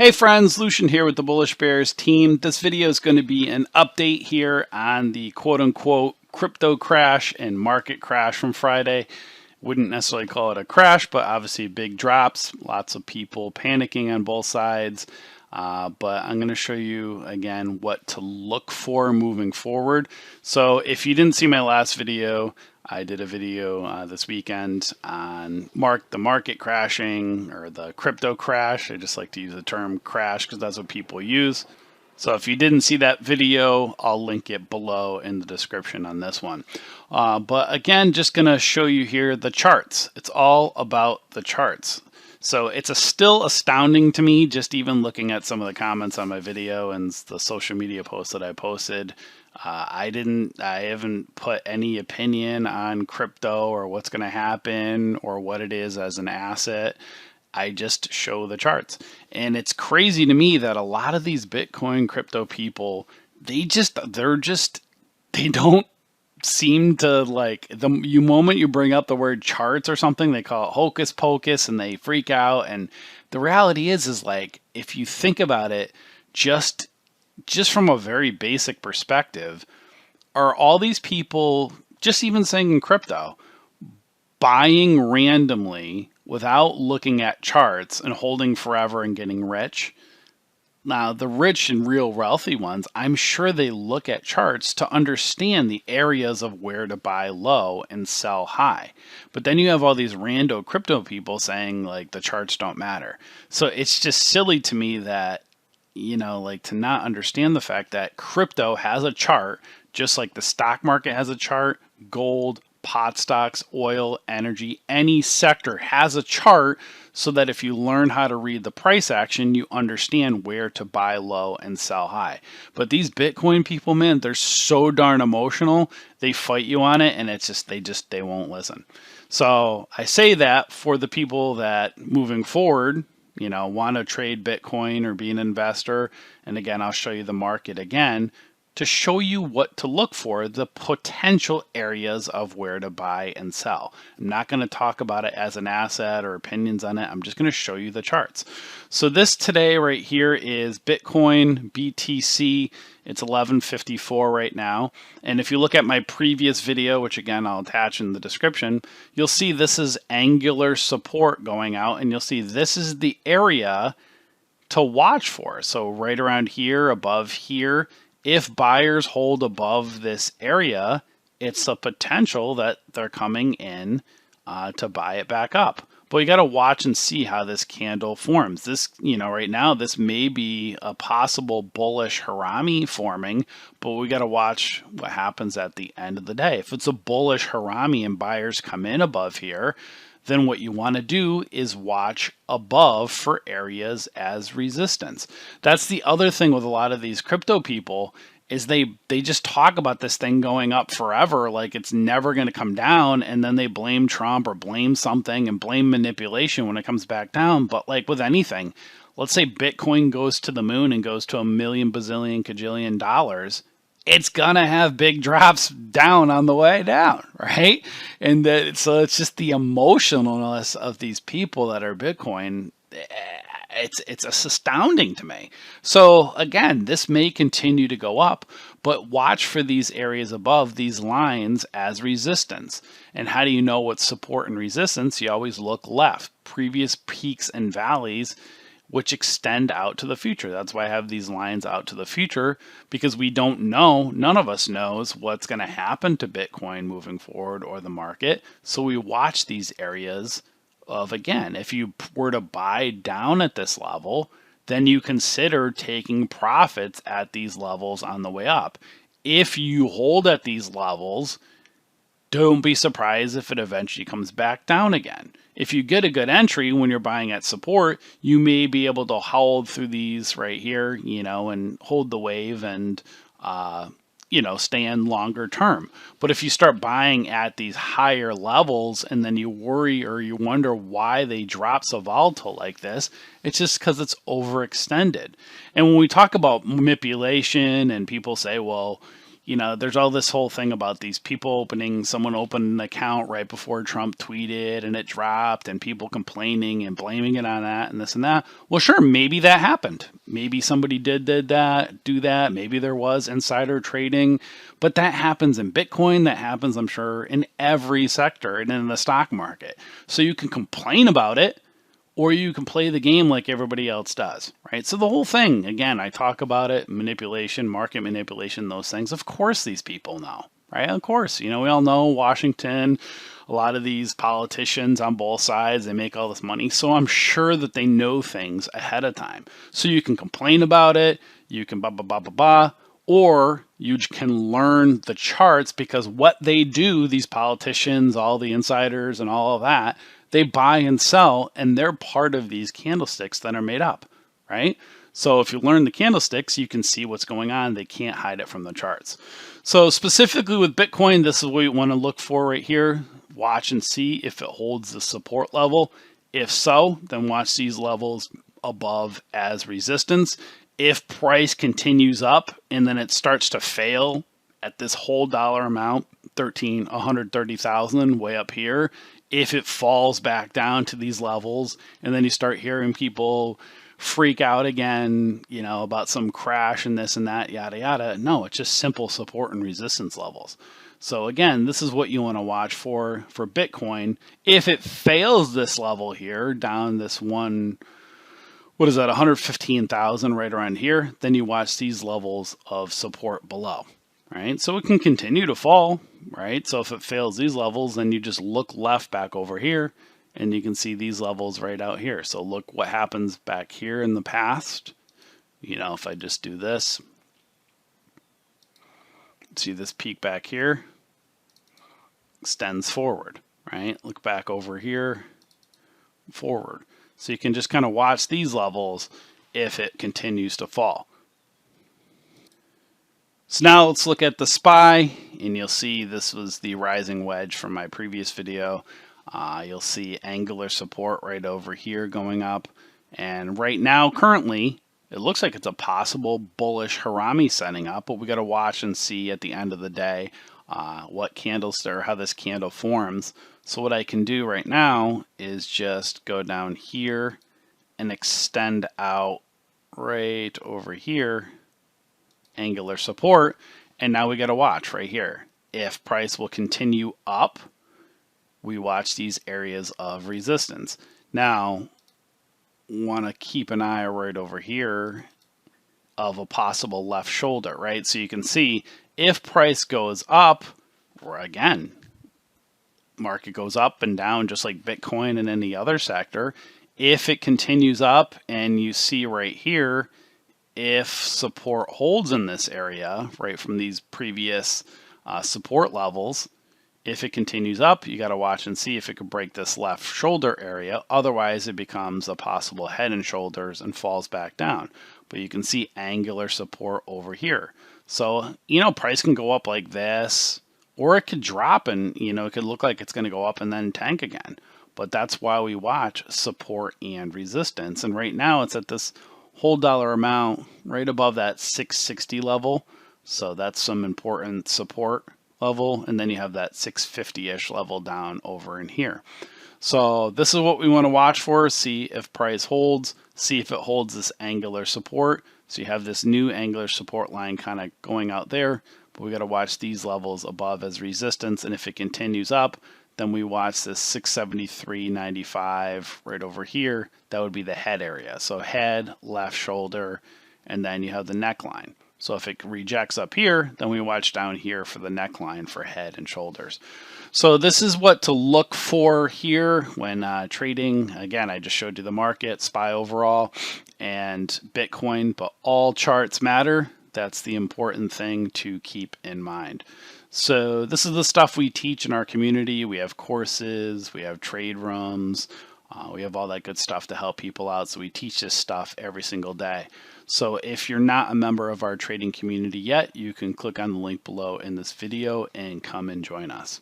Hey friends, Lucian here with the Bullish Bears team. This video is going to be an update here on the quote-unquote crypto crash and market crash from Friday. Wouldn't necessarily call it a crash, but obviously big drops, lots of people panicking on both sides. But I'm going to show you again what to look for moving forward. So if you didn't see my last video, I did a video this weekend on the market crashing or the crypto crash. I just like to use the term crash because that's what people use. So if you didn't see that video, I'll link it below in the description on this one. But again, just going to show you here the charts. It's all about the charts. So it's still astounding to me, just even looking at some of the comments on my video and the social media posts that I posted. I haven't put any opinion on crypto or what's going to happen or what it is as an asset. I just show the charts. And it's crazy to me that a lot of these Bitcoin crypto people, they don't seem to like the moment you bring up the word charts or something, they call it hocus pocus and they freak out. And the reality is like, if you think about it, just from a very basic perspective, are all these people, just even saying in crypto, buying randomly without looking at charts and holding forever and getting rich? Now, the rich and real wealthy ones, I'm sure they look at charts to understand the areas of where to buy low and sell high. But then you have all these rando crypto people saying like the charts don't matter. So it's just silly to me that, like to not understand the fact that crypto has a chart, just like the stock market has a chart, gold, pot stocks, oil, energy, any sector has a chart, so that if you learn how to read the price action, you understand where to buy low and sell high. But these Bitcoin people, man, they're so darn emotional. They fight you on it, and it's just they won't listen. So I say that for the people that moving forward, want to trade Bitcoin or be an investor. And again, I'll show you the market again to show you what to look for, the potential areas of where to buy and sell. I'm not going to talk about it as an asset or opinions on it. I'm just going to show you the charts. So this today right here is Bitcoin, BTC. It's 1154 right now. And if you look at my previous video, which again, I'll attach in the description, you'll see this is angular support going out, and you'll see this is the area to watch for. So right around here, above here, if buyers hold above this area, it's a potential that they're coming in to buy it back up. But you got to watch and see how this candle forms. This, right now, this may be a possible bullish Harami forming, but we got to watch what happens at the end of the day. If it's a bullish Harami and buyers come in above here, then what you want to do is watch above for areas as resistance. That's the other thing with a lot of these crypto people is they just talk about this thing going up forever like it's never going to come down, and then they blame Trump or blame something and blame manipulation when it comes back down. But like with anything, let's say Bitcoin goes to the moon and goes to $1 million, bazillion, cajillion dollars. It's going to have big drops down on the way down, right? And so it's just the emotionalness of these people that are Bitcoin. It's astounding to me. So again, this may continue to go up, but watch for these areas above these lines as resistance. And how do you know what's support and resistance? You always look left. Previous peaks and valleys, which extend out to the future. That's why I have these lines out to the future, because we don't know, none of us knows what's going to happen to Bitcoin moving forward or the market. So we watch these areas of, again, if you were to buy down at this level, then you consider taking profits at these levels on the way up. If you hold at these levels, don't be surprised if it eventually comes back down again. If you get a good entry when you're buying at support, you may be able to hold through these right here, and hold the wave and, stay in longer term. But if you start buying at these higher levels and then you worry or you wonder why they drop so volatile like this, it's just because it's overextended. And when we talk about manipulation and people say, well, there's all this whole thing about these people someone opened an account right before Trump tweeted and it dropped, and people complaining and blaming it on that and this and that. Well, sure, maybe that happened. Maybe somebody do that. Maybe there was insider trading, but that happens in Bitcoin. That happens, I'm sure, in every sector and in the stock market. So you can complain about it, or you can play the game like everybody else does, right? So the whole thing, again, I talk about it, manipulation, market manipulation, those things. Of course these people know, right? Of course, we all know Washington, a lot of these politicians on both sides, they make all this money. So I'm sure that they know things ahead of time. So you can complain about it, you can or you can learn the charts, because what they do, these politicians, all the insiders and all of that, they buy and sell, and they're part of these candlesticks that are made up, right? So if you learn the candlesticks, you can see what's going on. They can't hide it from the charts. So specifically with Bitcoin, this is what you want to look for right here. Watch and see if it holds the support level. If so, then watch these levels above as resistance. If price continues up and then it starts to fail at this whole dollar amount, 130,000 way up here, if it falls back down to these levels, and then you start hearing people freak out again, about some crash and this and that, yada, yada. No, it's just simple support and resistance levels. So again, this is what you want to watch for Bitcoin. If it fails this level here, down this one, 115,000 right around here, then you watch these levels of support below. Right? So it can continue to fall, right? So if it fails these levels, then you just look left back over here, and you can see these levels right out here. So look what happens back here in the past. If I just do this, see this peak back here, extends forward, right? Look back over here, forward. So you can just kind of watch these levels if it continues to fall. So now let's look at the SPY, and you'll see this was the rising wedge from my previous video. You'll see angular support right over here going up. And right now, currently, it looks like it's a possible bullish Harami setting up, but we got to watch and see at the end of the day what candles there, how this candle forms. So what I can do right now is just go down here and extend out right over here, angular support, and now we got to watch right here. If price will continue up, we watch these areas of resistance. Now, want to keep an eye right over here of a possible left shoulder, right? So you can see if price goes up, or again, market goes up and down just like Bitcoin and any other sector. If it continues up, and you see right here, if support holds in this area, right from these previous support levels, if it continues up, you got to watch and see if it could break this left shoulder area. Otherwise, it becomes a possible head and shoulders and falls back down. But you can see angular support over here. So, price can go up like this, or it could drop and, it could look like it's going to go up and then tank again. But that's why we watch support and resistance. And right now it's at this whole dollar amount right above that 660 level. So that's some important support level. And then you have that 650-ish level down over in here. So this is what we want to watch for. See if price holds. See if it holds this angular support. So you have this new angular support line kind of going out there. But we got to watch these levels above as resistance. And if it continues up, then we watch this 673.95 right over here. That would be the head area. So head, left shoulder, and then you have the neckline. So if it rejects up here, then we watch down here for the neckline for head and shoulders. So this is what to look for here when trading. Again, I just showed you the market, SPY overall, and Bitcoin, but all charts matter. That's the important thing to keep in mind. So this is the stuff we teach in our community. We have courses, we have trade rooms, we have all that good stuff to help people out. So we teach this stuff every single day. So if you're not a member of our trading community yet, you can click on the link below in this video and come and join us.